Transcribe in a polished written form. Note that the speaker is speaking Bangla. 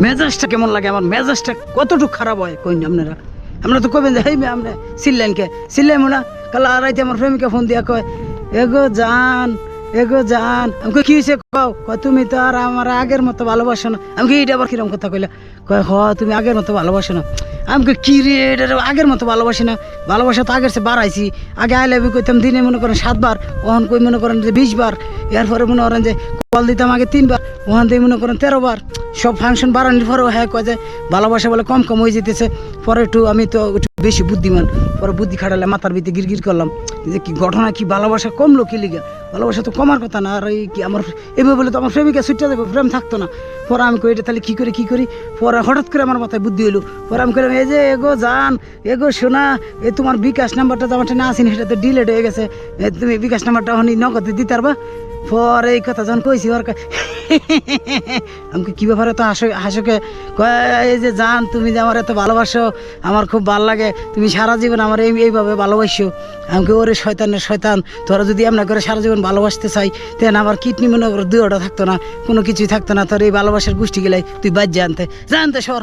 মেজাজটা কেমন লাগে, আমার মেজাজটা কতটুকু খারাপ হয় কইনি আপনারা। আমরা তো কবেন যে হেই মেয়ে আপনি চিল্লেনকে চিল্লাইম না। কাল রাইতে আমার প্রেমিকা ফোন দিয়া কয় এগো জান আমাকে কি হয়েছে কয় তুমি তো আর আমার আগের মতো ভালোবাসো না। আমাকে এইটা আবার কিরম কথা কইলা, কয় তুমি আগের মতো ভালোবাসো না। আমাকে কি রে এটা আগের মতো ভালোবাসি না, ভালোবাসা তো আগের সে বাড়াইছি। আগে আই লাভ ইউ কইতাম দিনে মনে করেন 7 বার, ওখান কই মনে করেন যে 20 বার। এরপরে মনে করেন যে কল দিতাম আগে 3 বার, ওখান দিয়ে মনে করেন 13 বার। সব ফাংশন বাড়ানোর পরেও হ্যাঁ কয় যে ভালোবাসা বলে কম হয়ে যেতেছে। পরে একটু আমি তো একটু বেশি বুদ্ধিমান, পরে বুদ্ধি খাটালে মাথার ভিতরে গিরগির করলাম যে কি ঘটনা, কি ভালোবাসা কমলো কি লিগা? ভালোবাসা তো কমার কথা না। আর এই কি আমার এভাবে বলে তো আমার প্রেমিকা ছুটতে যাবে, প্রেম থাকতো না। পরে আমি কই এটা তাহলে কী করি। পরে হঠাৎ করে আমার মাথায় বুদ্ধি হইলো। পরে আমি কইলাম এই যে এগো জান এগো শোনা, এই তোমার বিকাশ নাম্বারটা তো আমারটা না আসেনি, সেটা তো ডিলেট হয়ে গেছে, তুমি বিকাশ নাম্বারটা হনি নগদে দিতে পারবা। পরে এই কথা যখন কইছি ওর আমাকে কী ব্যাপারে তো হাসকে কয় এই যে জান তুমি যে আমার এত ভালোবাসো, আমার খুব ভালো লাগে, তুমি সারা জীবন আমার এইভাবে ভালোবাসো। আমাকে ওরে শয়তানের শয়তান, তোরা যদি এমন করে সারা জীবন ভালোবাসতে চাই তেন আমার কিডনি মনে করো 2টা থাকতো না, কোনো কিছুই থাকতো না। তোর এই ভালোবাসার গোষ্ঠী গেলাই তুই বাদ জানতে সর।